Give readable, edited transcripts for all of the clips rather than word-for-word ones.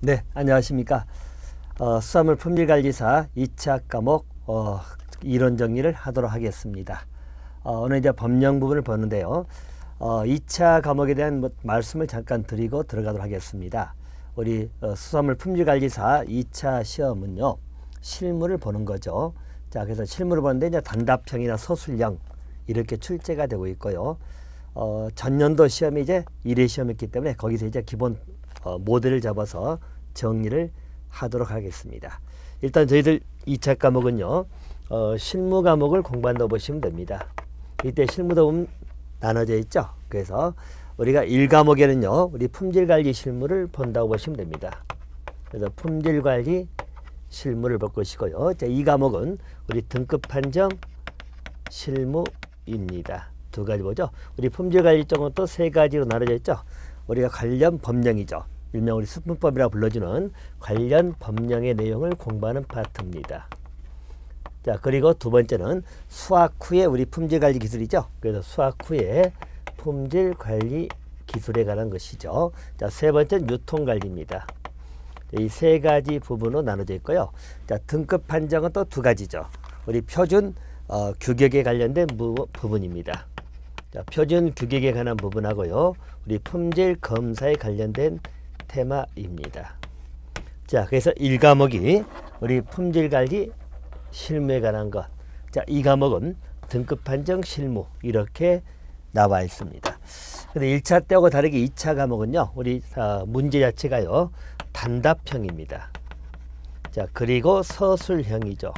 네, 안녕하십니까. 수산물 품질관리사 2차 과목 이론 정리를 하도록 하겠습니다. 오늘 이제 법령 부분을 보는데요. 2차 과목에 대한 말씀을 잠깐 드리고 들어가도록 하겠습니다. 우리 수산물 품질관리사 2차 시험은요, 실무를 보는 거죠. 자, 그래서 실무를 보는데 이제 단답형이나 서술형 이렇게 출제가 되고 있고요. 전년도 시험이 이제 1회 시험이었기 때문에 거기서 이제 기본 모델을 잡아서 정리를 하도록 하겠습니다. 일단 저희들 2차 과목은요, 실무 과목을 공부한다고 보시면 됩니다. 이때 실무도 보면 나눠져 있죠. 그래서 우리가 1과목에는요, 우리 품질관리 실무를 본다고 보시면 됩니다. 그래서 품질관리 실무를 볼 것이고요. 자, 2과목은 우리 등급 판정 실무입니다. 두 가지 보죠. 우리 품질관리 쪽은 또 세 가지로 나눠져 있죠. 우리가 관련 법령이죠. 일명 우리 수품법이라 불러주는 관련 법령의 내용을 공부하는 파트입니다. 자, 그리고 두 번째는 수학 후에 우리 품질관리 기술이죠. 그래서 수학 후에 품질관리 기술에 관한 것이죠. 자, 세 번째는 유통관리입니다. 이 세 가지 부분으로 나눠져 있고요. 자, 등급 판정은 또 두 가지죠. 우리 표준 규격에 관련된 부분입니다. 자, 표준 규격에 관한 부분하고요, 우리 품질 검사에 관련된 테마입니다. 자, 그래서 1과목이 우리 품질관리 실무에 관한 것, 자, 2과목은 등급 판정 실무 이렇게 나와 있습니다. 근데 1차 때하고 다르게 2차 과목은요, 우리 문제 자체가요, 단답형입니다. 자, 그리고 서술형이죠.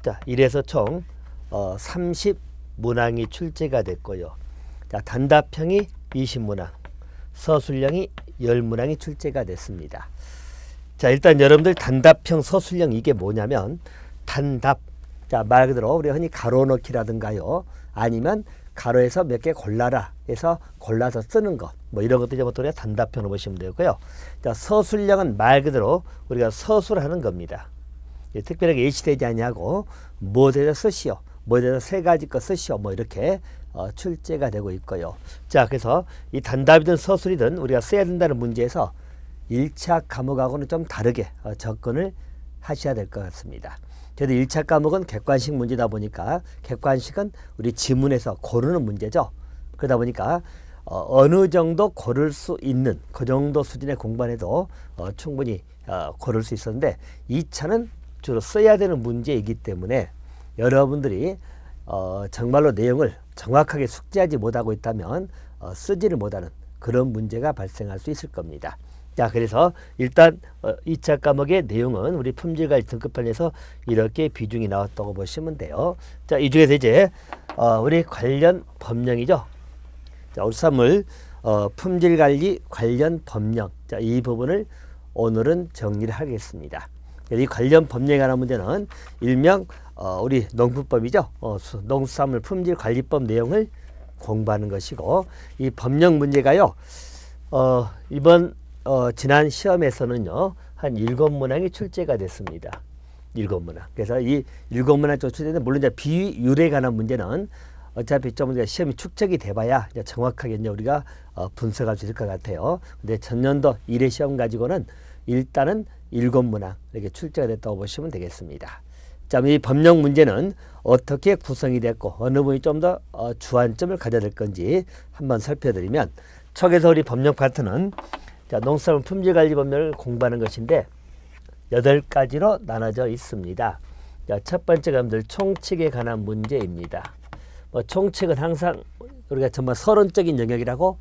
자, 이래서 총 30문항이 출제가 됐고요. 자, 단답형이 20문항, 서술형이 10문항이 출제가 됐습니다. 자, 일단 여러분들 단답형, 서술형 이게 뭐냐면 단답, 자, 말 그대로 우리 흔히 가로 넣기라든가요, 아니면 가로에서 몇 개 골라라 해서 골라서 쓰는 것, 뭐 이런 것들이 보통 단답형으로 보시면 되고요. 자, 서술형은 말 그대로 우리가 서술하는 겁니다. 특별하게 예시되지 아니하고 뭐에다 쓰시오, 뭐에다 세 가지 거 쓰시오, 뭐 이렇게 출제가 되고 있고요. 자, 그래서 이 단답이든 서술이든 우리가 써야 된다는 문제에서 1차 과목하고는 좀 다르게 접근을 하셔야 될 것 같습니다. 저도 1차 과목은 객관식 문제다 보니까, 객관식은 우리 지문에서 고르는 문제죠. 그러다 보니까 어느 정도 고를 수 있는 그 정도 수준의 공부만 해도 충분히 고를 수 있었는데, 2차는 주로 써야 되는 문제이기 때문에 여러분들이 정말로 내용을 정확하게 숙지하지 못하고 있다면 쓰지를 못하는 그런 문제가 발생할 수 있을 겁니다. 자, 그래서 일단 2차 과목의 내용은 우리 품질관리 등급판에서 이렇게 비중이 나왔다고 보시면 돼요. 자, 이 중에서 이제 우리 관련 법령이죠. 자, 우리 수산물 품질관리 관련 법령, 자, 이 부분을 오늘은 정리를 하겠습니다. 이 관련 법령에 관한 문제는 일명 우리 농품법이죠. 농수산물 품질관리법 내용을 공부하는 것이고, 이 법령 문제가요, 이번 지난 시험에서는요, 한 7문항이 출제가 됐습니다. 7문항. 그래서 이 7문항 쪽 출제되는데, 물론 이제 비율에 관한 문제는 어차피 좀 우리가 시험이 축적이 돼봐야 이제 정확하게 이제 우리가 분석할 수 있을 것 같아요. 근데 전년도 1회 시험 가지고는 일단은 7문항 이렇게 출제가 됐다고 보시면 되겠습니다. 자, 이 법령 문제는 어떻게 구성이 됐고 어느 부분이 좀 더 주안점을 가져야 될 건지 한번 살펴드리면, 척에서 우리 법령 파트는, 자, 농수산물 품질관리 법령을 공부하는 것인데 8가지로 나눠져 있습니다. 자, 첫 번째가 여러분들 총칙에 관한 문제입니다. 총칙은 항상 우리가 정말 서론적인 영역이라고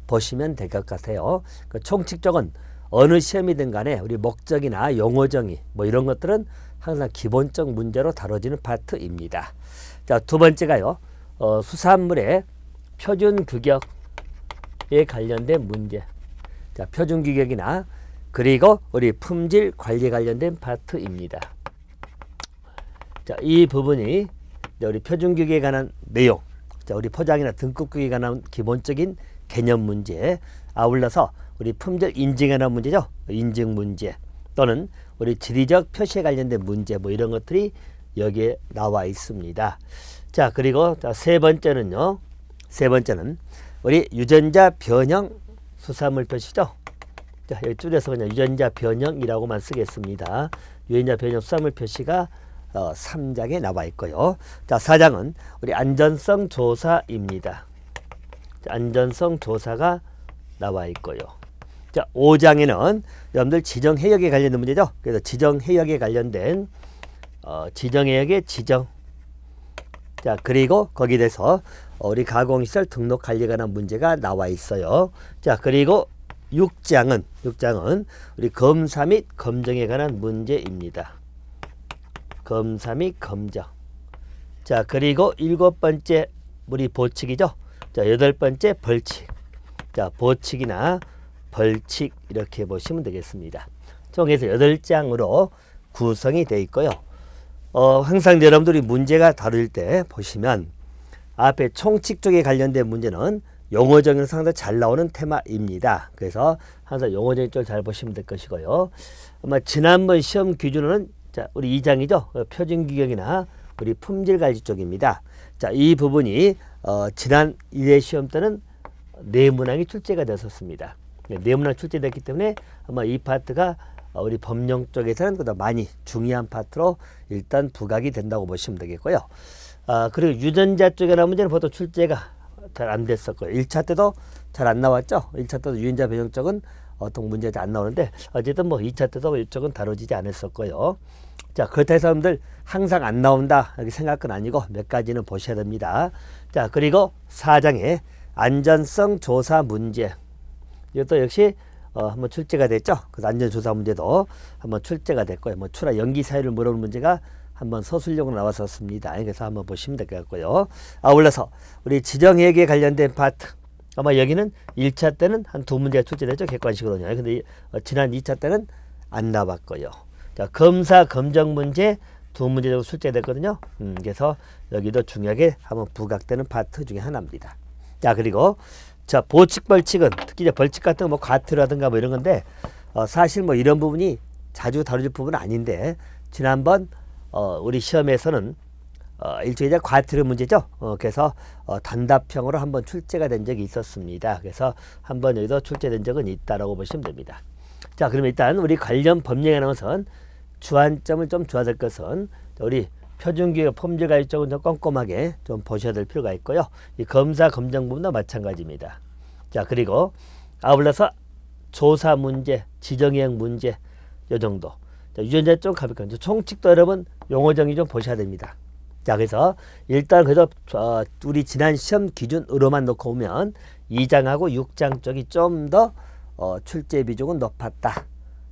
보시면 될 것 같아요. 그 총칙 쪽은 어느 시험이든 간에 우리 목적이나 용어 정의 뭐 이런 것들은 항상 기본적 문제로 다뤄지는 파트입니다. 자, 두 번째가요, 수산물의 표준 규격에 관련된 문제. 자, 표준 규격이나 그리고 우리 품질 관리에 관련된 파트입니다. 자, 이 부분이 우리 표준 규격에 관한 내용, 자, 우리 포장이나 등급 규격에 관한 기본적인 개념 문제, 아울러서 우리 품질 인증에 관한 문제죠. 인증 문제, 또는 우리 지리적 표시에 관련된 문제, 뭐 이런 것들이 여기에 나와 있습니다. 자, 그리고 세 번째는요, 세 번째는 우리 유전자 변형 수산물 표시죠. 자, 여기 줄여서 그냥 유전자 변형이라고만 쓰겠습니다. 유전자 변형 수산물 표시가 3장에 나와 있고요. 자, 4장은 우리 안전성 조사입니다. 자, 안전성 조사가 나와 있고요. 자, 5장에는 여러분들 지정해역에 관련된 문제죠. 그래서 지정해역에 관련된 지정해역의 지정. 자, 그리고 거기에 대해서 우리 가공시설 등록 관리에 관한 문제가 나와 있어요. 자, 그리고 6장은 우리 검사 및 검정에 관한 문제입니다. 검사 및 검정. 자, 그리고 7번째 우리 보칙이죠. 자, 8번째 벌칙. 자, 보칙이나 벌칙 이렇게 보시면 되겠습니다. 총 해서 8장으로 구성이 되어 있고요. 항상 여러분들이 문제가 다룰 때 보시면 앞에 총칙 쪽에 관련된 문제는 용어 정의는 상당히 잘 나오는 테마입니다. 그래서 항상 용어 정의 쪽 잘 보시면 될 것이고요. 아마 지난번 시험 기준은 자, 우리 2장이죠. 표준 규격이나 우리 품질 관리 쪽입니다. 자, 이 부분이 지난 1회 시험 때는 내문항이 출제가 됐었습니다. 내문항 출제됐기 때문에 아마 이 파트가 우리 법령 쪽에서는 그보다 많이 중요한 파트로 일단 부각이 된다고 보시면 되겠고요. 그리고 유전자 쪽에 나온 문제는 보통 출제가 잘 안 됐었고요. 1차 때도 잘 안 나왔죠. 1차 때도 유전자 변형 쪽은 어떤 문제가 안 나오는데 어쨌든 뭐 2차 때도 이쪽은 다뤄지지 않았었고요. 자, 그렇다 해서 여러분들 항상 안 나온다 이렇게 생각은 아니고 몇 가지는 보셔야 됩니다. 자, 그리고 4장에 안전성 조사 문제. 이것도 역시 한번 출제가 됐죠. 그래서 안전조사 문제도 한번 출제가 됐고요. 뭐 출하 연기 사유를 물어보는 문제가 한번 서술형으로 나왔었습니다. 그래서 한번 보시면 될 것 같고요. 아울러서 우리 지정해역에 관련된 파트. 아마 여기는 1차 때는 한 2문제가 출제됐죠. 객관식으로는요. 근데 지난 2차 때는 안 나왔고요. 자, 검사 검정 문제 2문제 정도 출제됐거든요. 그래서 여기도 중요하게 한번 부각되는 파트 중에 하나입니다. 자, 그리고 자, 보칙 벌칙은 특히 이제 벌칙 같은 거 뭐 과태료라든가 뭐 이런 건데 사실 뭐 이런 부분이 자주 다뤄질 부분은 아닌데 지난번 우리 시험에서는 일종의 과태료 문제죠. 그래서 단답형으로 한번 출제가 된 적이 있었습니다. 그래서 한번 여기도 출제된 적은 있다라고 보시면 됩니다. 자, 그러면 일단 우리 관련 법령에 나와서 주안점을 좀 줘야 될 것은 우리 표준규격 품질관리 쪽은 좀 꼼꼼하게 좀 보셔야 될 필요가 있고요. 이 검사 검정 부분도 마찬가지입니다. 자, 그리고 아울러서 조사 문제, 지정해역 문제 요 정도. 자, 유전자 좀 가볍게 총칙도 여러분 용어 정의 좀 보셔야 됩니다. 자, 그래서 일단 그래도 우리 지난 시험 기준으로만 놓고 보면 2장하고 6장 쪽이 좀 더 출제 비중은 높았다.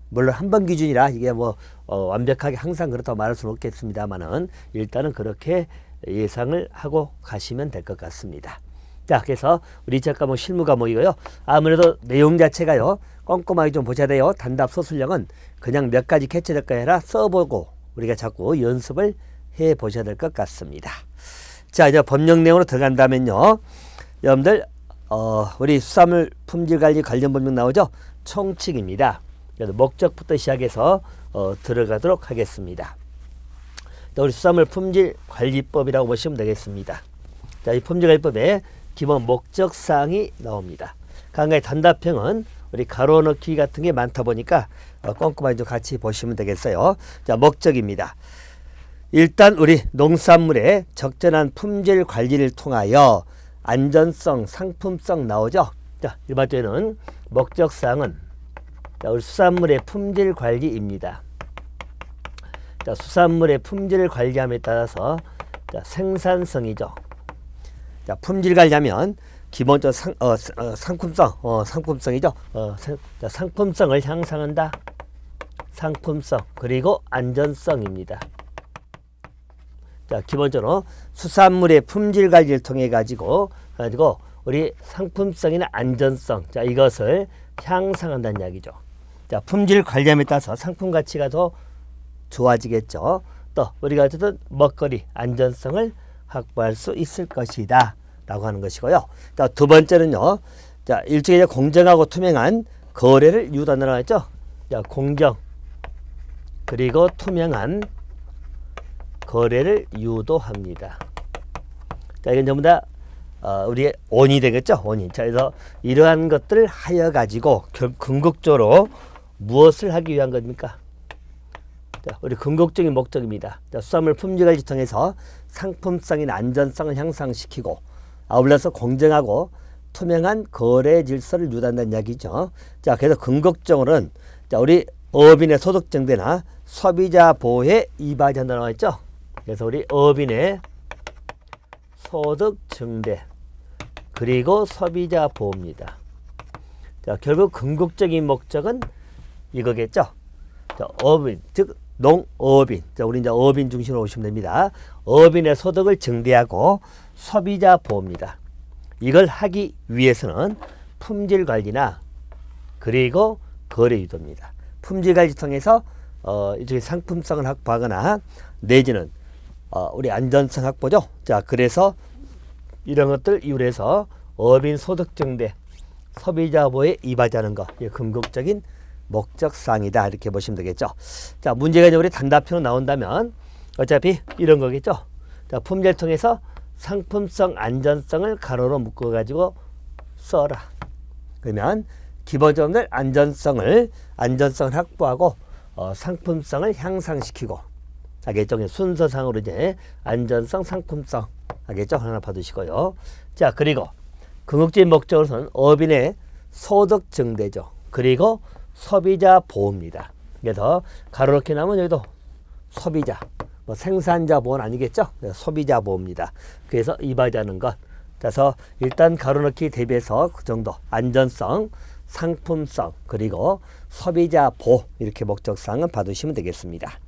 물론 한 번 기준이라 이게 뭐 완벽하게 항상 그렇다고 말할 수는 없겠습니다만은 일단은 그렇게 예상을 하고 가시면 될 것 같습니다. 자, 그래서 우리 2차 과목 실무 과목이고요. 아무래도 내용 자체가요 꼼꼼하게 좀 보셔야 돼요. 단답 서술형은 그냥 몇 가지 캐치될 거 아니라 써보고 우리가 자꾸 연습을 해 보셔야 될 것 같습니다. 자, 이제 법령 내용으로 들어간다면요, 여러분들 우리 수산물 품질관리 관련 법령 나오죠. 총칙입니다. 그래서 목적부터 시작해서 들어가도록 하겠습니다. 우리 수산물 품질관리법이라고 보시면 되겠습니다. 자, 이 품질관리법에 기본 목적사항이 나옵니다. 강가의 단답형은 우리 가로 넣기 같은 게 많다 보니까 꼼꼼하게 좀 같이 보시면 되겠어요. 자, 목적입니다. 일단 우리 농산물의 적절한 품질 관리를 통하여 안전성, 상품성 나오죠. 자, 일반적으로는 목적사항은 자, 우리 수산물의 품질 관리입니다. 자, 수산물의 품질 관리함에 따라서 자, 생산성이죠. 자, 품질 관리하면 기본적으로 상품성이죠. 자, 상품성을 향상한다. 상품성 그리고 안전성입니다. 자, 기본적으로 수산물의 품질 관리를 통해 가지고 우리 상품성이나 안전성, 자, 이것을 향상한다는 이야기죠. 자, 품질 관리함에 따라서 상품 가치가 더 좋아지겠죠. 또 우리가 어쨌든 먹거리 안전성을 확보할 수 있을 것이다 라고 하는 것이고요. 자, 두 번째는요, 자, 일종의 공정하고 투명한 거래를 유도한다고 했죠. 자, 공정 그리고 투명한 거래를 유도합니다. 자, 이건 전부 다 우리의 원이 되겠죠. 원인. 자, 그래서 이러한 것들을 하여 가지고 궁극적으로 무엇을 하기 위한 겁니까? 자, 우리 궁극적인 목적입니다. 자, 수산물 품질관리 통해서 상품성이나 안전성을 향상시키고 아울러서 공정하고 투명한 거래 질서를 유도한다는 이야기죠. 자, 그래서 궁극적으로는 자, 우리 어업인의 소득 증대나 소비자 보호에 이바지한다 나와 있죠. 그래서 우리 어업인의 소득 증대 그리고 소비자 보호입니다. 자, 결국 궁극적인 목적은 이거겠죠. 자, 어업인 즉 농어업인. 자, 우리 이제 어업인 중심으로 오시면 됩니다. 어업인의 소득을 증대하고 소비자 보호입니다. 이걸 하기 위해서는 품질 관리나 그리고 거래 유도입니다. 품질 관리 통해서 이쪽에 상품성을 확보하거나 내지는 우리 안전성 확보죠. 자, 그래서 이런 것들 이유로 해서 어업인 소득 증대, 소비자 보호에 이바지하는 것, 이게 궁극적인 목적사항이다 이렇게 보시면 되겠죠. 자, 문제가 이제 우리 단답형으로 나온다면 어차피 이런 거겠죠. 자, 품질 통해서 상품성, 안전성을 가로로 묶어가지고 써라. 그러면 기본적으로 안전성을 확보하고 상품성을 향상시키고 알겠죠? 순서상으로 이제 안전성, 상품성 알겠죠? 하나 봐두시고요. 자, 그리고 궁극적인 목적으로는 어업인의 소득 증대죠. 그리고 소비자 보호입니다. 그래서 가로놓게 나면 여기도 소비자, 뭐 생산자 보호는 아니겠죠? 소비자 보호입니다. 그래서 이바지하는 것. 그래서 일단 가로놓기 대비해서 그 정도 안전성, 상품성, 그리고 소비자 보호 이렇게 목적사항은 봐두시면 되겠습니다.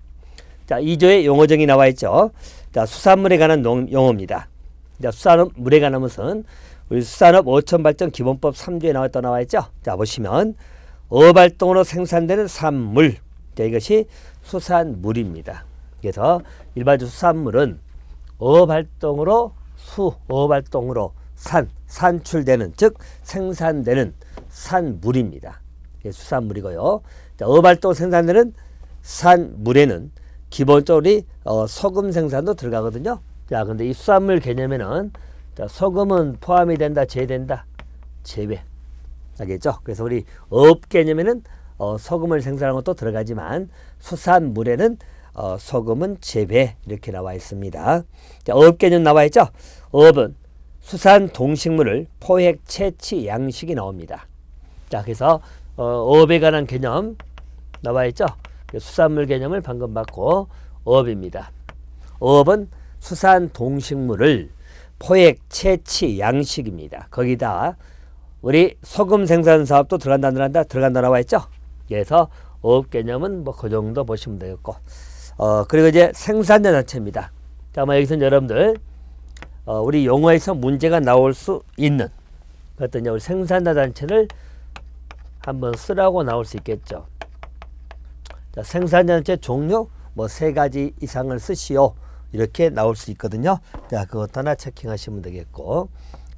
자, 2조의 용어정이 나와 있죠. 자, 수산물에 관한 용어입니다. 자, 수산물에 관한 것은 우리 수산업 5천 발전 기본법 3조에 나와 있죠. 자, 보시면 어업활동으로 생산되는 산물. 자, 이것이 수산물입니다. 그래서 일반적으로 수산물은 어업활동으로 산출되는 즉 생산되는 산물입니다. 수산물이고요. 자, 어업활동 생산되는 산물에는 기본적으로 소금 생산도 들어가거든요. 자, 근데 이 수산물 개념에는 자, 소금은 포함이 된다, 제외된다, 제외. 알겠죠? 그래서 우리 어업 개념에는 소금을 생산하는 것도 들어가지만 수산물에는 소금은 제외 이렇게 나와 있습니다. 자, 어업 개념 나와 있죠? 어업은 수산 동식물을 포획, 채취, 양식이 나옵니다. 자, 그래서 어업에 관한 개념 나와 있죠? 수산물 개념을 방금 받고 어업입니다. 어업은 수산 동식물을 포획, 채취, 양식입니다. 거기다 우리 소금 생산 사업도 들어간다 나와 있죠? 그래서 어업 개념은 뭐 그 정도 보시면 되겠고, 그리고 이제 생산자 단체입니다. 자, 아마 여기서 여러분들 우리 용어에서 문제가 나올 수 있는 어떤 우리 생산자 단체를 한번 쓰라고 나올 수 있겠죠. 자, 생산자 단체 종류 뭐 3가지 이상을 쓰시오 이렇게 나올 수 있거든요. 자, 그것 하나 체킹하시면 되겠고,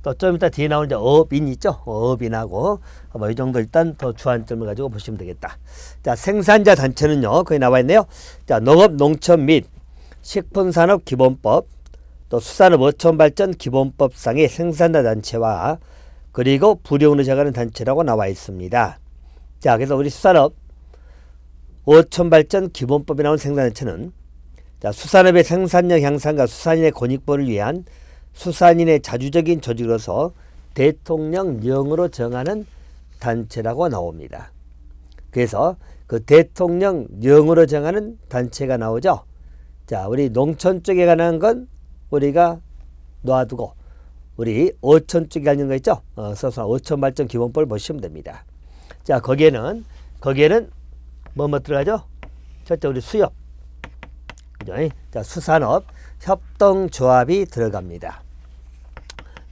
또 좀 이따 뒤에 나오는 이제 어업인 있죠. 어업인하고 뭐 이 정도 일단 더 주안점을 가지고 보시면 되겠다. 자, 생산자 단체는요, 거기 나와 있네요. 자, 농업, 농촌 및 식품산업 기본법, 또 수산업 어촌발전 기본법상의 생산자 단체와 그리고 불용으로 정하는 단체라고 나와 있습니다. 자, 그래서 우리 수산업 어촌발전 기본법에 나온 생산단체는 자, 수산업의 생산력 향상과 수산인의 권익보호를 위한 수산인의 자주적인 조직으로서 대통령령으로 정하는 단체라고 나옵니다. 그래서 그 대통령령으로 정하는 단체가 나오죠. 자, 우리 농촌 쪽에 관한 건 우리가 놔두고 우리 어촌 쪽에 관련 거 있죠. 어촌발전 기본법을 보시면 됩니다. 자, 거기에는 뭐 들어가죠? 첫째 우리 수협, 그죠? 자, 수산업 협동조합이 들어갑니다.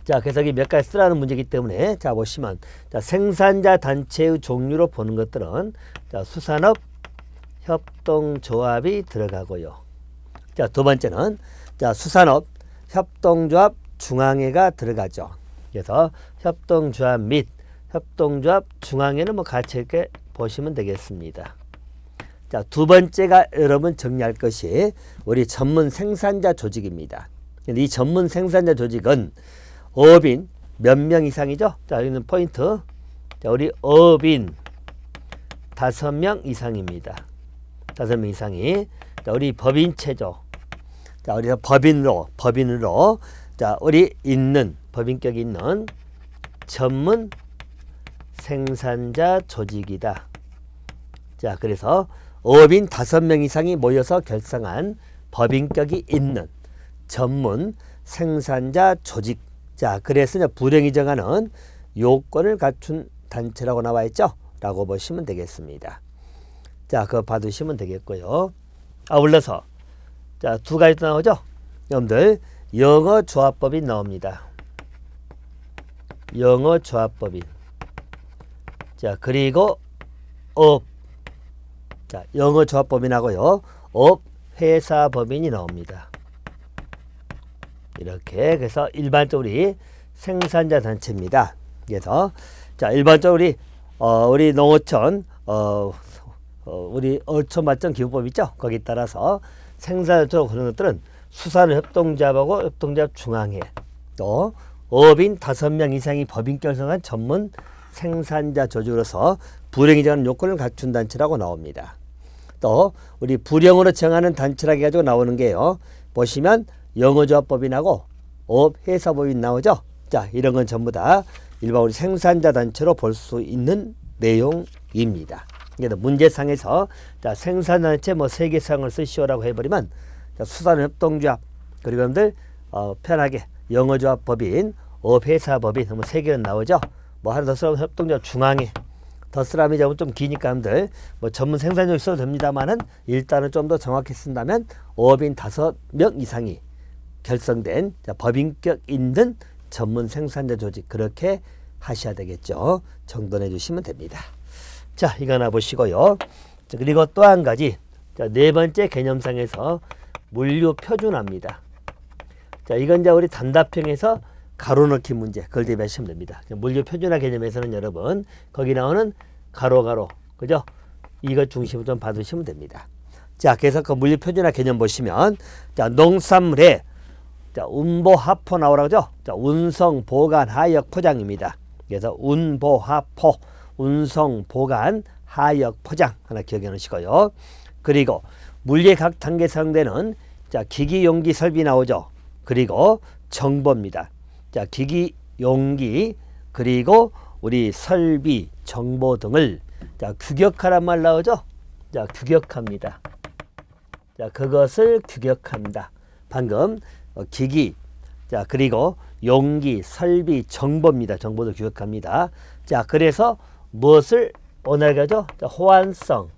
자, 그래서 여기 몇 가지 쓰라는 문제이기 때문에 자, 보시면 자, 생산자 단체의 종류로 보는 것들은 자, 수산업 협동조합이 들어가고요. 자, 두 번째는 자, 수산업 협동조합 중앙회가 들어가죠. 그래서 협동조합 및 협동조합 중앙회는 뭐 같이 이렇게 보시면 되겠습니다. 자, 두 번째가 여러분 정리할 것이 우리 전문 생산자 조직입니다. 이 전문 생산자 조직은 어업인 몇 명 이상이죠? 자, 여기는 포인트. 자, 우리 어업인 5명 이상입니다. 5명 이상이. 자, 우리 법인체죠. 자, 우리가 법인으로, 자, 우리 있는, 법인격이 있는 전문 생산자 조직이다. 자, 그래서 어업인 5명 이상이 모여서 결성한 법인격이 있는 전문 생산자 조직. 자, 그래서 불행이 정하는 요건을 갖춘 단체라고 나와 있죠? 라고 보시면 되겠습니다. 자, 그거 봐두시면 되겠고요. 아울러서 자, 2가지 또 나오죠? 여러분들 영어 조합법인 나옵니다. 영어 조합법인. 자, 그리고 업. 자, 영어 조합법인하고요. 업 회사 법인이 나옵니다. 이렇게. 그래서 일반적으로 우리 생산자 단체입니다. 그래서 자, 일반적으로 우리 농어촌 우리 어촌발전 기후법 있죠? 거기 따라서 생산자로 그런 것들은 수산협동조합하고 협동조합 중앙회, 또 어업인 5명 이상이 법인 결성한 전문 생산자 조직으로서 불행이 정하는 요건을 갖춘 단체라고 나옵니다. 또 우리 불행으로 정하는 단체라고 해가지고 나오는 게요. 보시면 영어조합법인하고 어업회사법인 나오죠. 자, 이런 건 전부 다 일반 우리 생산자 단체로 볼 수 있는 내용입니다. 그래서 문제상에서 자, 생산단체 뭐 3개상을 쓰시오라고 해버리면 자, 수산협동조합, 그리고 여러분들 편하게 영어조합법인, 어업회사법인 뭐 3개는 나오죠. 뭐 하나 더 쓰라면 협동조합 중앙회, 더 쓰라면 좀 기니까 여러분들 뭐 전문 생산자 있어도 됩니다만은 일단은 좀 더 정확히 쓴다면 어업인 5명 이상이 결성된 자, 법인격 있는 전문 생산자 조직, 그렇게 하셔야 되겠죠. 정돈해 주시면 됩니다. 자, 이거 하나 보시고요. 자, 그리고 또 한 가지. 자, 4번째 개념상에서 물류 표준화입니다. 자, 이건 이제 우리 단답형에서 가로넣기 문제, 그걸 대비하시면 됩니다. 물류 표준화 개념에서는 여러분, 거기 나오는 가로, 그죠? 이것 중심으로 좀 봐두시면 됩니다. 자, 그래서 그 물류 표준화 개념 보시면, 자, 농산물에 자, 운보, 하포 나오라고 하죠? 자, 운송, 보관, 하역, 포장입니다. 그래서 운보, 하포, 운송, 보관, 하역, 포장 하나 기억해 놓으시고요. 그리고 물류의 각 단계에 사용되는 자, 기기, 용기, 설비 나오죠. 그리고 정보입니다. 자, 기기, 용기, 그리고 우리 설비, 정보 등을 자, 규격하란 말 나오죠. 자, 규격합니다. 자, 그것을 규격한다. 방금 기기, 자, 그리고 용기, 설비, 정보입니다. 정보도 규격합니다. 자, 그래서 무엇을 원활하죠? 자, 호환성,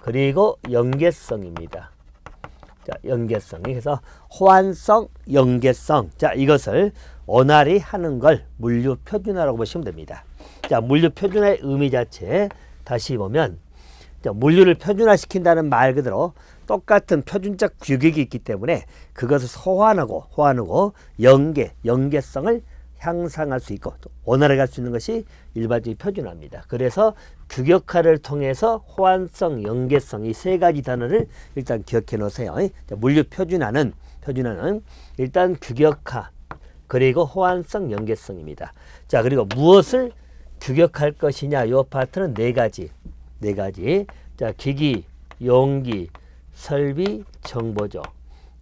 그리고 연계성입니다. 자, 연계성. 그래서 호환성, 연계성. 자, 이것을 원활히 하는 걸 물류 표준화라고 보시면 됩니다. 자, 물류 표준화의 의미 자체 다시 보면 자, 물류를 표준화시킨다는 말 그대로 똑같은 표준적 규격이 있기 때문에 그것을 호환하고 연계성을 향상할 수 있고 원활하게 할 수 있는 것이 일반적인 표준화입니다. 그래서 규격화를 통해서 호환성, 연계성 이 3가지 단어를 일단 기억해 놓으세요. 자, 물류 표준화는 일단 규격화, 그리고 호환성, 연계성입니다. 자, 그리고 무엇을 규격할 것이냐, 이 파트는 4가지. 자, 기기, 용기, 설비, 정보죠.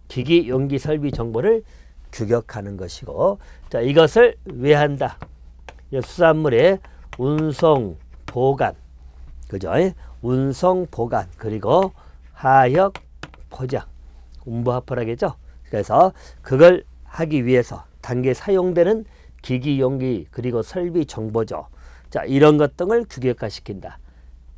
기기, 용기, 설비, 정보를 규격하는 것이고, 자, 이것을 왜 한다? 수산물의 운송, 보관, 그죠? 운송, 보관, 그리고 하역, 포장, 운보하포라겠죠? 그래서 그걸 하기 위해서 단계에 사용되는 기기, 용기, 그리고 설비, 정보죠. 자, 이런 것 등을 규격화시킨다.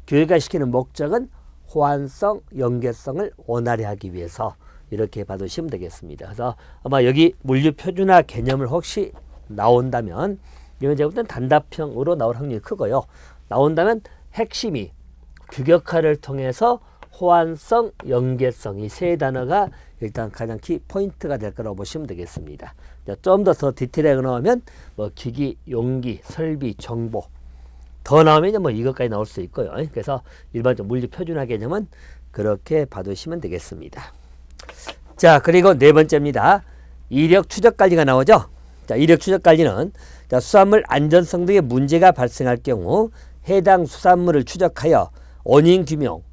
규격화시키는 목적은 호환성, 연계성을 원활히 하기 위해서 이렇게 봐두시면 되겠습니다. 그래서 아마 여기 물류 표준화 개념을 혹시 나온다면 이건 제가 볼 땐 단답형으로 나올 확률이 크고요. 나온다면 핵심이 규격화를 통해서 호환성, 연계성 이 3단어가 일단 가장 키 포인트가 될 거라고 보시면 되겠습니다. 좀 더 디테일하게 나오면 뭐 기기, 용기, 설비, 정보 더 나오면 뭐 이것까지 나올 수 있고요. 그래서 일반적 물류 표준화 개념은 그렇게 봐두시면 되겠습니다. 자, 그리고 4번째입니다. 이력 추적 관리가 나오죠. 자, 이력 추적 관리는 자, 수산물 안전성 등의 문제가 발생할 경우 해당 수산물을 추적하여 원인 규명,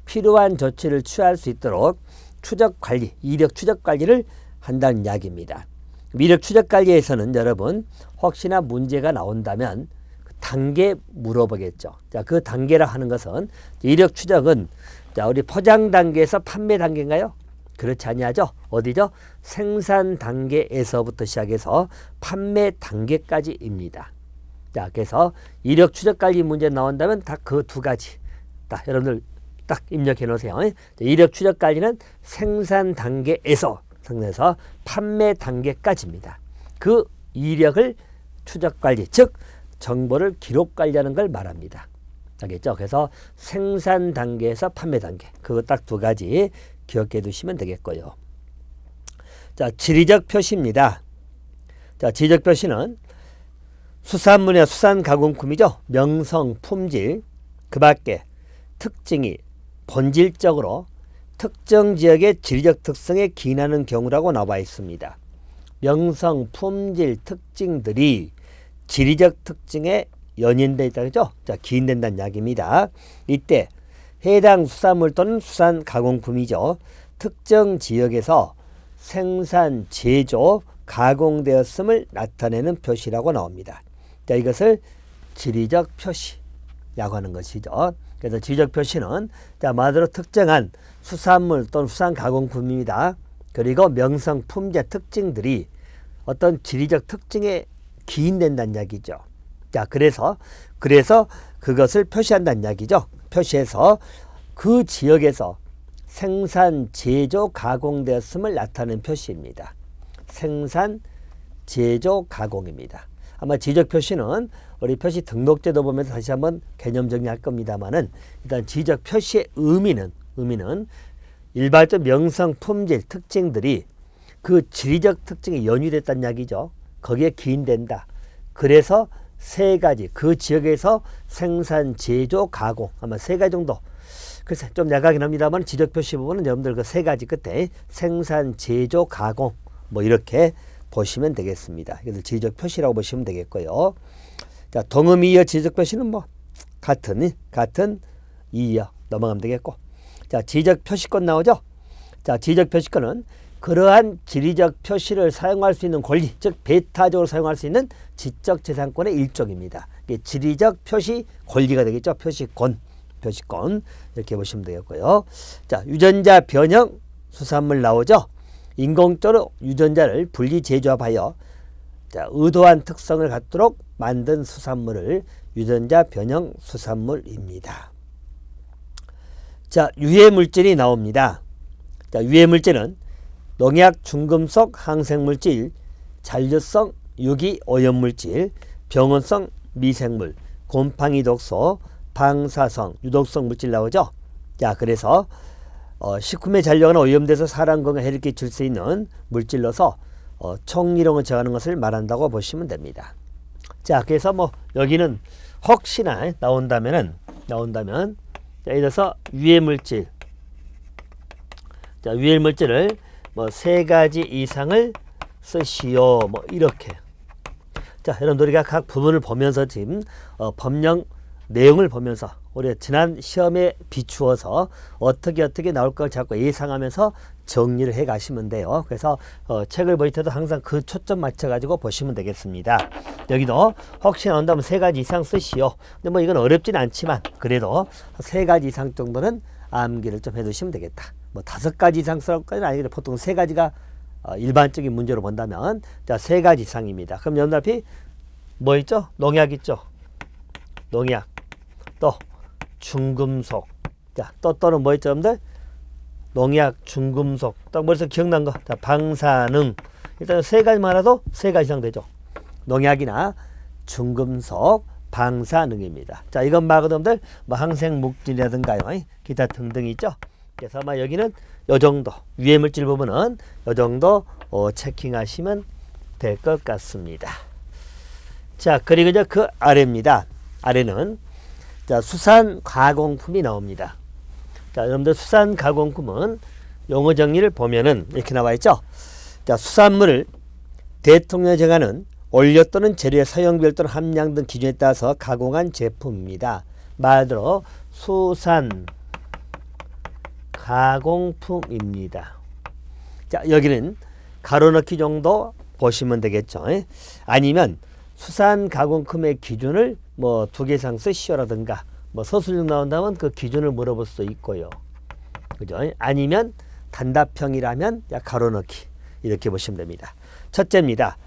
필요한 조치를 취할 수 있도록 추적 관리, 이력 추적 관리를 한다는 이야기입니다. 이력 추적 관리에서는 여러분 혹시나 문제가 나온다면 단계 물어보겠죠. 자, 그 단계라 하는 것은 이력 추적은 자, 우리 포장 단계에서 판매 단계인가요? 그렇지 아니하죠. 어디죠? 생산 단계에서부터 시작해서 판매 단계까지입니다. 자, 그래서 이력 추적 관리 문제 나온다면 딱 그 두 가지. 딱 여러분들 딱 입력해 놓으세요. 이력 추적 관리는 생산 단계에서 판매 단계까지입니다. 그 이력을 추적 관리, 즉 정보를 기록 관리하는 걸 말합니다. 알겠죠? 그래서 생산 단계에서 판매 단계. 그거 딱 두 가지 기억해 두시면 되겠고요. 자, 지리적 표시입니다. 자, 지리적 표시는 수산물이나 수산가공품이죠. 명성, 품질, 그 밖에 특징이 본질적으로 특정 지역의 지리적 특성에 기인하는 경우라고 나와 있습니다. 명성, 품질, 특징들이 지리적 특징에 연인되어 있다죠. 자, 기인된다는 이야기입니다. 이때 해당 수산물 또는 수산가공품이죠. 특정 지역에서 생산, 제조, 가공되었음을 나타내는 표시라고 나옵니다. 자, 이것을 지리적 표시라고 하는 것이죠. 그래서 지리적 표시는 자, 말대로 특정한 수산물 또는 수산가공품입니다. 그리고 명성, 품질, 특징들이 어떤 지리적 특징에 기인된다는 이야기죠. 자, 그래서 그것을 표시한다는 이야기죠. 표시해서 그 지역에서 생산, 제조, 가공되었음을 나타내는 표시입니다. 생산, 제조, 가공입니다. 아마 지적 표시는 우리 표시 등록제도 보면서 다시 한번 개념 정리할 겁니다만은 일단 지적 표시의 의미는 일반적 명성, 품질, 특징들이 그 지리적 특징에 연유됐다는 이야기죠. 거기에 기인된다. 그래서 세 가지, 그 지역에서 생산, 제조, 가공, 아마 세 가지 정도. 그래서 좀 약하긴 합니다만 지적 표시 부분은 여러분들 그 세 가지 끝에 생산, 제조, 가공 뭐 이렇게 보시면 되겠습니다. 그래서 지적 표시라고 보시면 되겠고요. 자, 동음이어 지적 표시는 뭐 같은 이어 넘어가면 되겠고. 자, 지적 표시권 나오죠. 자, 지적 표시권은 그러한 지리적 표시를 사용할 수 있는 권리, 즉 배타적으로 사용할 수 있는 지적 재산권의 일종입니다. 이게 지리적 표시 권리가 되겠죠. 표시권 이렇게 보시면 되겠고요. 자, 유전자 변형 수산물 나오죠. 인공적으로 유전자를 분리 재조합하여 자, 의도한 특성을 갖도록 만든 수산물을 유전자 변형 수산물입니다. 자, 유해 물질이 나옵니다. 자, 유해 물질은 농약, 중금속, 항생물질, 잔류성, 유기, 오염물질, 병원성, 미생물, 곰팡이 독소, 방사성, 유독성 물질 나오죠. 자, 그래서 식품에 잔류하거나 오염돼서 사람 건강에 해를 끼칠 수 있는 물질로서 총이용을 정하는 것을 말한다고 보시면 됩니다. 자, 그래서 뭐 여기는 혹시나 나온다면 자, 예를 들어서 유해 물질, 자, 유해 물질을 뭐 세 가지 이상을 쓰시오 뭐 이렇게. 자, 여러분들 우리가 각 부분을 보면서 지금 법령 내용을 보면서 우리가 지난 시험에 비추어서 어떻게 나올 걸 자꾸 예상하면서 정리를 해 가시면 돼요. 그래서 책을 보실 때도 항상 그 초점 맞춰 가지고 보시면 되겠습니다. 여기도 혹시 나온다면 세 가지 이상 쓰시오. 근데 뭐 이건 어렵진 않지만 그래도 세 가지 이상 정도는 암기를 좀 해 두시면 되겠다. 뭐 5가지 이상 쓸 것까지는 아니고 보통 세 가지가 일반적인 문제로 본다면 자, 세 가지 이상입니다. 그럼 연달피 뭐 있죠? 농약 있죠? 농약, 또 중금속, 자, 또는 뭐 있죠, 여러분들? 농약, 중금속, 딱 머릿속에 기억난 거, 자, 방사능. 일단 세 가지만 하나도 세 가지 이상 되죠. 농약이나 중금속, 방사능입니다. 자, 이건 말고도 여러분들 뭐 항생물질이라든가요, 기타 등등이 있죠. 그래서 아마 여기는 요 정도, 유해물질 부분은 요 정도 체킹하시면 될 것 같습니다. 자, 그리고 이제 그 아래입니다. 아래는 자, 수산 가공품이 나옵니다. 자, 여러분들 수산 가공품은 용어 정리를 보면은 이렇게 나와 있죠. 자, 수산물을 대통령이 정하는 원료 또는 재료의 사용별 또는 함량 등 기준에 따라서 가공한 제품입니다. 말 그대로 수산 가공품입니다. 자, 여기는 가로넣기 정도 보시면 되겠죠. 아니면 수산 가공품의 기준을 뭐 2개 이상 쓰시오라든가 뭐 서술형 나온다면 그 기준을 물어볼 수도 있고요. 그죠? 아니면 단답형이라면 가로넣기 이렇게 보시면 됩니다. 첫째입니다.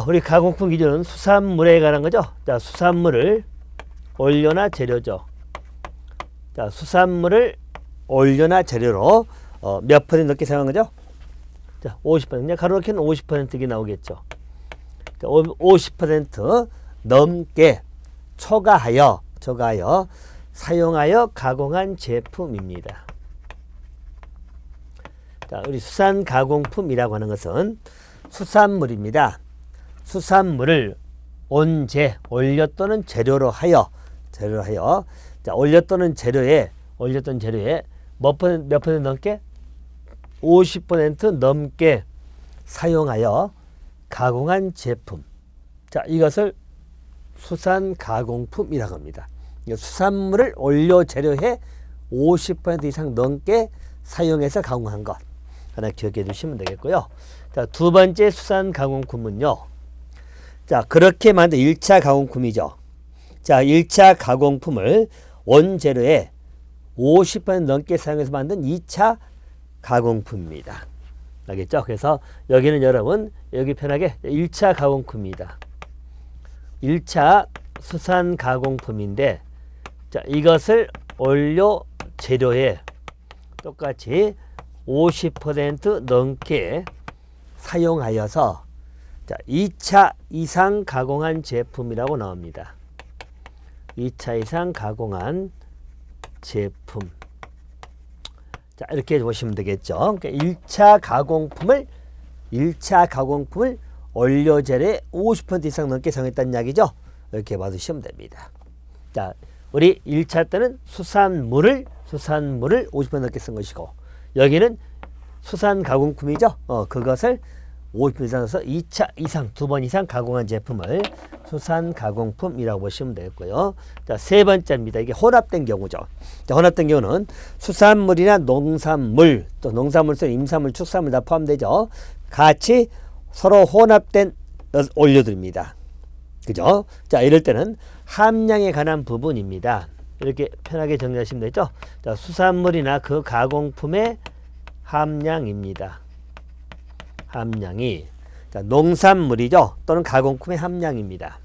우리 가공품 기준은 수산물에 관한 거죠. 자, 수산물을 원료나 재료죠. 자, 수산물을 원료나 재료로 몇 % 넘게 사용한 거죠? 자, 50%. 가로넣기는 50%가 나오겠죠. 자, 50% 넘게 초과하여 사용하여 가공한 제품입니다. 자, 우리 수산 가공품이라고 하는 것은 수산물입니다. 수산물을 원재, 원료 또는 재료로 하여 자, 원료 또는 재료에 몇 % 넘게 50% 넘게 사용하여 가공한 제품. 자, 이것을 수산 가공품이라고 합니다. 수산물을 원료 재료에 50% 이상 넘게 사용해서 가공한 것. 하나 기억해 두시면 되겠고요. 자, 두 번째 수산 가공품은요. 자, 그렇게 만든 1차 가공품이죠. 자, 1차 가공품을 원재료에 50% 넘게 사용해서 만든 2차 가공품입니다. 알겠죠? 그래서 여기는 여러분 여기 편하게 1차 가공품입니다. 1차 수산 가공품인데, 자, 이것을 원료 재료에 똑같이 50% 넘게 사용하여서 자, 2차 이상 가공한 제품이라고 나옵니다. 2차 이상 가공한 제품. 자, 이렇게 보시면 되겠죠. 그러니까 1차 가공품을 원료 재료에 50% 이상 넘게 사용했다는 이야기죠. 이렇게 봐두시면 됩니다. 자, 우리 1차 때는 수산물을 50% 넘게 쓴 것이고, 여기는 수산 가공품이죠. 그것을 50% 이상 써서 2차 이상, 2번 이상 가공한 제품을 수산 가공품이라고 보시면 되겠고요. 자, 세 번째입니다. 이게 혼합된 경우죠. 자, 혼합된 경우는 수산물이나 농산물, 또 농산물에서 임산물, 축산물 다 포함되죠. 같이 서로 혼합된 원료들입니다. 그죠? 자, 이럴 때는 함량에 관한 부분입니다. 이렇게 편하게 정리하시면 되죠. 자, 수산물이나 그 가공품의 함량입니다. 함량이. 자, 농산물이죠. 또는 가공품의 함량입니다.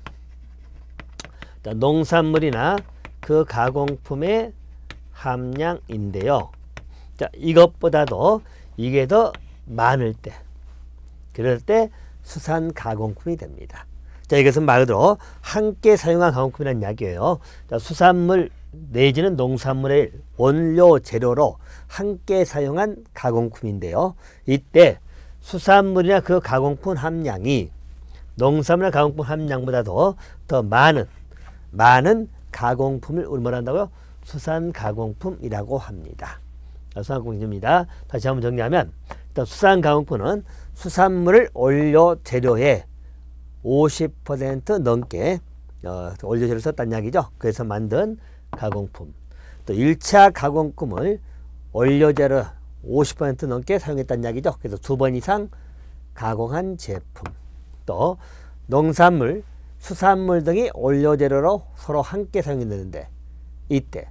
자, 농산물이나 그 가공품의 함량인데요. 자, 이것보다도 이게 더 많을 때, 그럴 때 수산 가공품이 됩니다. 자, 이것은 말 그대로 함께 사용한 가공품이라는 이야기예요. 자, 수산물 내지는 농산물의 원료 재료로 함께 사용한 가공품인데요. 이때 수산물이나 그 가공품 함량이 농산물이나 가공품 함량보다도 더 많은 가공품을 우리 뭐라 한다고요? 수산 가공품이라고 합니다. 수산 가공품입니다. 다시 한번 정리하면, 일단 수산 가공품은 수산물을 원료 재료에 50% 넘게 원료 재료를 썼다는 이야기죠. 그래서 만든 가공품. 또 1차 가공품을 원료 재료 50% 넘게 사용했다는 이야기죠. 그래서 2번 이상 가공한 제품. 또 농산물, 수산물 등이 원료 재료로 서로 함께 사용했는데, 이때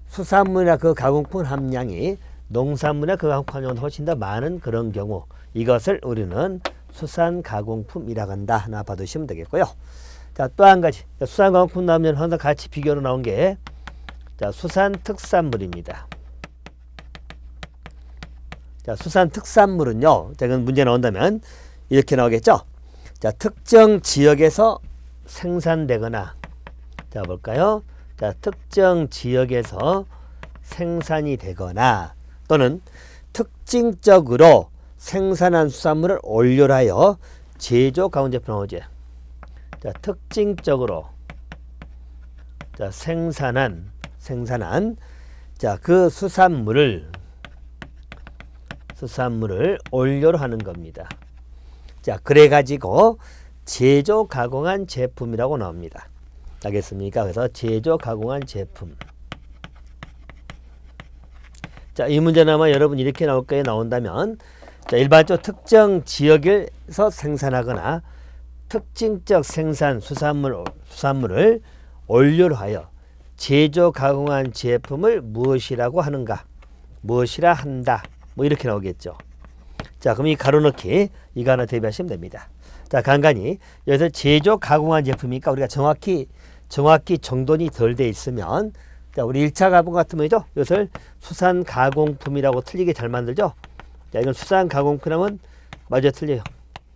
수산물이나 그 가공품 함량이 농산물이나 그 가공품 함량보다 훨씬 더 많은 그런 경우, 이것을 우리는 수산 가공품이라고 한다. 하나 봐두시면 되겠고요. 자, 또 한 가지. 수산 가공품 나오면 항상 같이 비교로 나온 게, 자, 수산 특산물입니다. 자, 수산 특산물은요, 자, 이건 문제 나온다면 이렇게 나오겠죠. 자, 특정 지역에서 생산되거나, 자, 볼까요? 자, 특정 지역에서 생산이 되거나, 또는 특징적으로 생산한 수산물을 원료로 하여 제조 가공 제품 나오죠. 자, 특징적으로, 자, 생산한 자, 그 수산물을 원료로 하는 겁니다. 자, 그래가지고 제조 가공한 제품이라고 나옵니다. 알겠습니까? 그래서 제조 가공한 제품. 자, 이 문제는 아마 여러분 이렇게 나올 거예요. 나온다면, 자, 일반적으로 특정 지역에서 생산하거나 특징적 생산 수산물을 원료로 하여 제조 가공한 제품을 무엇이라고 하는가? 무엇이라 한다. 뭐 이렇게 나오겠죠. 자, 그럼 이 가로넣기 이거 하나 대비하시면 됩니다. 자, 간간히 여기서 제조 가공한 제품이니까 우리가 정확히 정돈이 덜 돼 있으면, 자, 우리 1차 가공 같은 거죠. 이것을 수산 가공품이라고 틀리게 잘 만들죠. 자, 이건 수산 가공품이라면 맞아, 틀려요.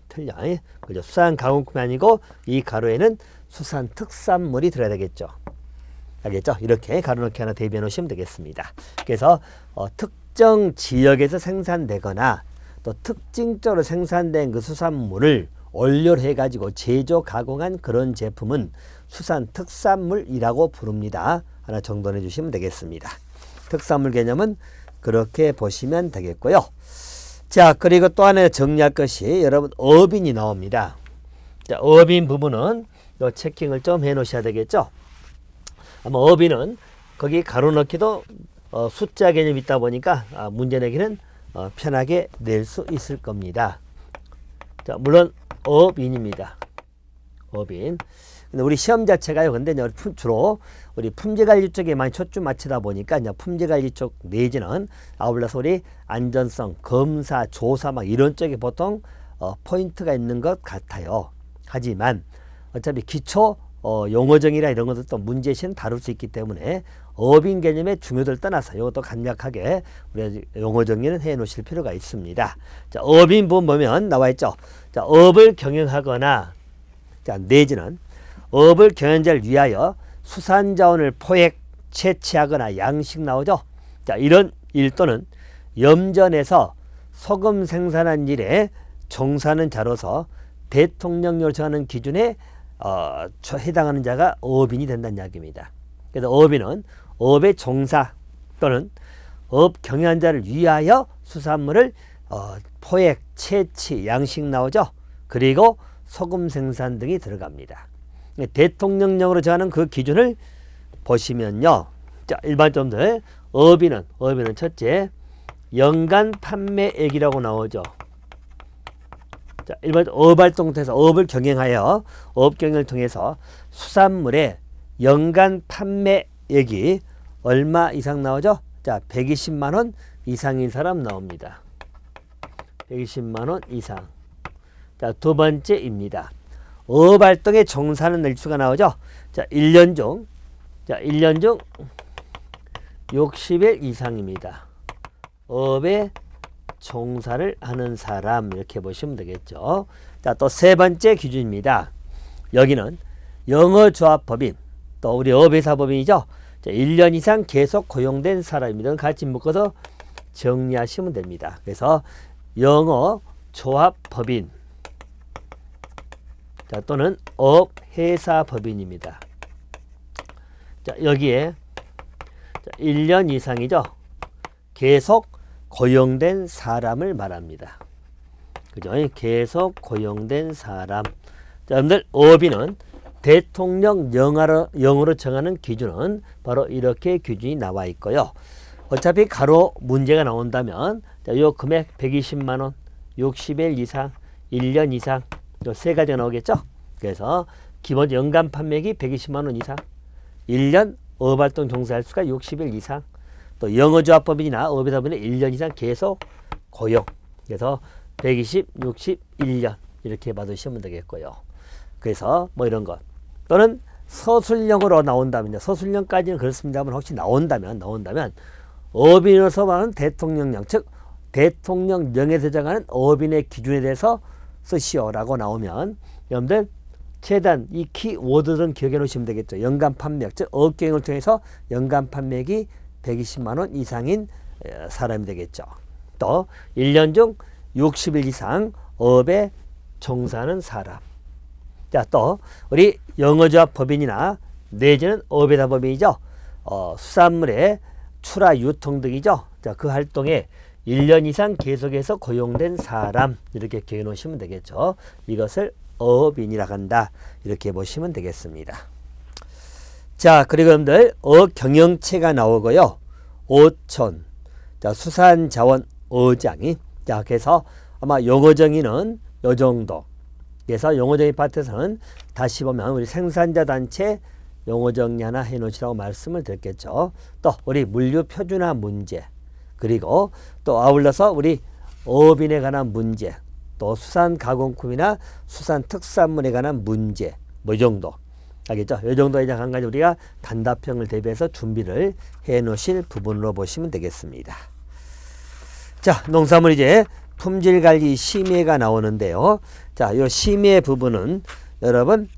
틀려. 그죠? 수산 가공품이 아니고 이 가로에는 수산 특산물이 들어야 되겠죠. 알겠죠? 이렇게 가로넣기 하나 대비해 놓으시면 되겠습니다. 그래서 특정 지역에서 생산되거나 또 특징적으로 생산된 그 수산물을 원료로 해가지고 제조 가공한 그런 제품은 수산 특산물이라고 부릅니다. 하나 정돈해 주시면 되겠습니다. 특산물 개념은 그렇게 보시면 되겠고요. 자, 그리고 또 하나 정리할 것이 여러분 어빈이 나옵니다. 자, 어빈 부분은 요 체킹을 좀 해 놓으셔야 되겠죠. 아마 어빈은 거기 가로넣기도 숫자 개념이 있다 보니까 문제 내기는 편하게 낼 수 있을 겁니다. 자, 물론 어빈입니다. 어빈. 근데 우리 시험 자체가요. 근데 주로 우리 품질관리 쪽에 많이 초점 맞추다 보니까 이제 품질관리 쪽 내지는 아울러서 우리 안전성, 검사, 조사 막 이런 쪽에 보통 포인트가 있는 것 같아요. 하지만 어차피 기초 용어정의나 이런 것들도 문제시는 다룰 수 있기 때문에 어빈 개념의 중요도를 떠나서 이것도 간략하게 우리 용어정의는 해 놓으실 필요가 있습니다. 자, 어빈 부분 보면 나와 있죠. 자, 업을 경영하거나, 자, 내지는 업을 경영자를 위하여 수산자원을 포획, 채취하거나 양식 나오죠. 자, 이런 일 또는 염전에서 소금 생산한 일에 종사하는 자로서 대통령령을 정하는 기준에 해당하는 자가 어빈이 된다는 이야기입니다. 그래서 어빈은 업의 종사 또는 업 경영한 자를 위하여 수산물을 포획, 채취, 양식 나오죠. 그리고 소금 생산 등이 들어갑니다. 대통령령으로 정하는 그 기준을 보시면요. 자, 일반점들 어빈은 첫째 연간 판매액이라고 나오죠. 자, 일반 업활동 통해서 업을 경영하여 업 경영을 통해서 수산물의 연간 판매액이 얼마 이상 나오죠? 자, 120만 원 이상인 사람 나옵니다. 120만 원 이상. 자, 두 번째입니다. 업활동에 종사하는 일수가 나오죠. 자, 1년 중 60일 이상입니다. 업에 종사를 하는 사람 이렇게 보시면 되겠죠. 자, 또 세 번째 기준입니다. 여기는 영어조합법인 또 우리 업회사법인이죠. 자, 1년 이상 계속 고용된 사람입니다. 같이 묶어서 정리하시면 됩니다. 그래서 영어조합법인 자, 또는 업회사법인입니다. 자, 여기에 1년 이상이죠. 계속 고용된 사람을 말합니다. 그죠? 계속 고용된 사람. 자, 여러분들 어빈은 대통령 영어로 정하는 기준은 바로 이렇게 기준이 나와 있고요. 어차피 가로 문제가 나온다면 자, 요 금액 120만 원, 60일 이상, 1년 이상 요 세 가지가 나오겠죠. 그래서 기본 연간 판매액이 120만 원 이상, 1년 업활동 종사할 수가 60일 이상, 또 영어조합법인이나 업회사법인은 1년 이상 계속 고용. 그래서 120, 60, 1년 이렇게 받으시면 되겠고요. 그래서 뭐 이런 것 또는 서술령으로 나온다면 서술령까지는 그렇습니다만 혹시 나온다면 업인으로서 말하는 대통령령 즉 대통령령에 대정하는 업인의 기준에 대해서 쓰시오라고 나오면 여러분들 최대한 이 키워드들은 기억해 놓으시면 되겠죠. 연간 판매액 즉 업경영을 통해서 연간 판매액이 120만 원 이상인 사람이 되겠죠. 또 1년 중 60일 이상 업에 종사하는 사람. 자, 또 우리 영어조합 법인이나 내지는 업회사 법인이죠. 수산물의 출하 유통 등이죠. 자, 그 활동에 1년 이상 계속해서 고용된 사람 이렇게 기억해 놓으시면 되겠죠. 이것을 어업인이라고 한다. 이렇게 보시면 되겠습니다. 자, 그리고 여러분들 어경영체가 나오고요. 어촌, 자, 수산자원 어장이, 자, 그래서 아마 용어정의는 요 정도. 그래서 용어정의 파트에서는 다시 보면 우리 생산자 단체 용어정리 하나 해놓으시라고 말씀을 드렸겠죠. 또 우리 물류 표준화 문제, 그리고 또 아울러서 우리 어업인에 관한 문제, 또 수산가공품이나 수산특산물에 관한 문제, 뭐 이 정도. 알겠죠? 이 정도 이제 한 가지 우리가 단답형을 대비해서 준비를 해 놓으실 부분으로 보시면 되겠습니다. 자, 농산물 이제 품질관리 심의가 나오는데요. 자, 요 심의 부분은 여러분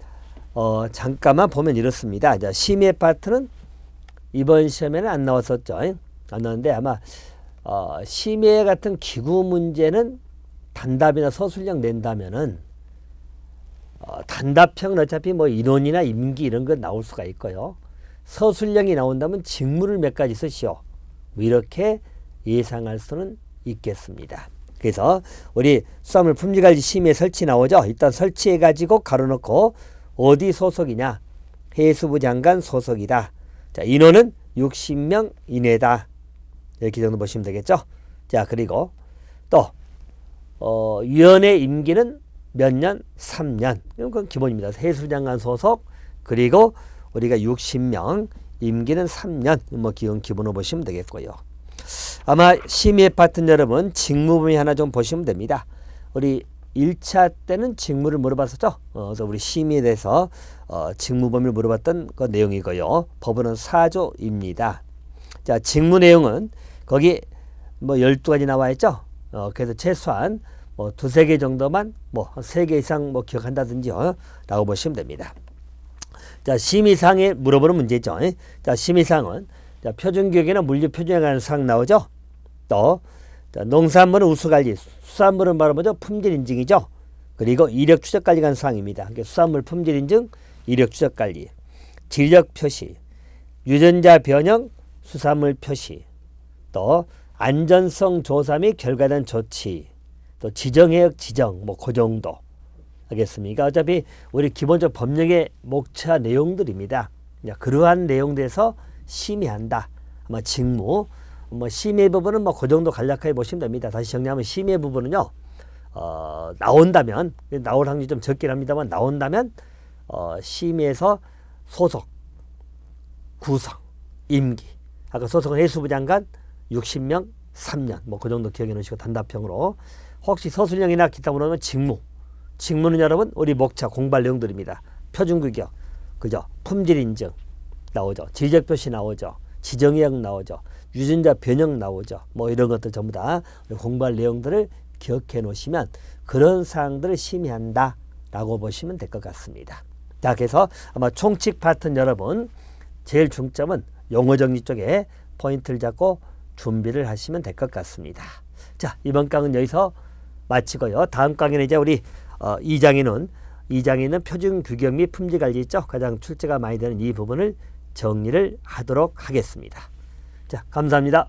잠깐만 보면 이렇습니다. 자, 심의 파트는 이번 시험에는 안 나왔었죠. 안 나왔는데 아마 심의 같은 기구 문제는 단답이나 서술형 낸다면은 단답형은 어차피 뭐 인원이나 임기 이런 거 나올 수가 있고요. 서술형이 나온다면 직무를 몇 가지 쓰시오. 뭐 이렇게 예상할 수는 있겠습니다. 그래서 우리 수산물 품질관리 심의 설치 나오죠. 일단 설치해 가지고 가로놓고 어디 소속이냐, 해수부 장관 소속이다. 자, 인원은 60명 이내다. 이렇게 정도 보시면 되겠죠. 자, 그리고 또 위원회 임기는 몇 년? 3년. 그건 기본입니다. 해수부 장관 소속, 그리고 우리가 60명, 임기는 3년. 뭐 기본으로 보시면 되겠고요. 아마 심의 파트는 여러분 직무 범위 하나 좀 보시면 됩니다. 우리 1차 때는 직무를 물어봤었죠. 그래서 우리 심의에 대해서 직무 범위를 물어봤던 그 내용이고요. 법원은 4조입니다. 자, 직무 내용은 거기 뭐 12가지 나와 있죠. 그래서 최소한 뭐 2-3개 정도만 뭐 3개 이상 뭐 기억한다든지요. 라고 보시면 됩니다. 자, 심의사항에 물어보는 문제죠. 자, 심의사항은 자, 표준교육이나 물류 표준에 관한 사항 나오죠. 또 자, 농산물은 우수관리, 수산물은 바로 뭐죠? 품질인증이죠. 그리고 이력 추적관리 관한 사항입니다. 그러니까 수산물 품질인증, 이력 추적관리, 진력 표시, 유전자 변형, 수산물 표시, 또 안전성 조사 및 결과된 조치, 또 지정해역 지정, 뭐 그 정도. 알겠습니까? 어차피 우리 기본적 법령의 목차 내용들입니다. 그러한 내용들에서 심의한다. 아마 직무, 뭐 심의 부분은 뭐 그 정도 간략하게 보시면 됩니다. 다시 정리하면 심의 부분은요, 나온다면, 나올 확률이 좀 적긴 합니다만, 나온다면, 심의에서 소속, 구성, 임기. 아까 소속은 해수부 장관 60명 3년. 뭐 그 정도 기억해 놓으시고 단답형으로. 혹시 서술형이나 기타 물어보면 직무. 직무는 여러분, 우리 목차 공부할 내용들입니다. 표준규격, 그죠? 품질인증 나오죠. 질적표시 나오죠. 지정해역 나오죠. 유전자 변형 나오죠. 뭐 이런 것들 전부 다 공부할 내용들을 기억해 놓으시면 그런 사항들을 심의한다 라고 보시면 될 것 같습니다. 자, 그래서 아마 총칙 파트는 여러분 제일 중점은 용어 정리 쪽에 포인트를 잡고 준비를 하시면 될 것 같습니다. 자, 이번 강은 여기서 마치고요. 다음 강의는 이제 우리 2장에는 표준 규격 및 품질 관리 있죠. 가장 출제가 많이 되는 이 부분을 정리를 하도록 하겠습니다. 자, 감사합니다.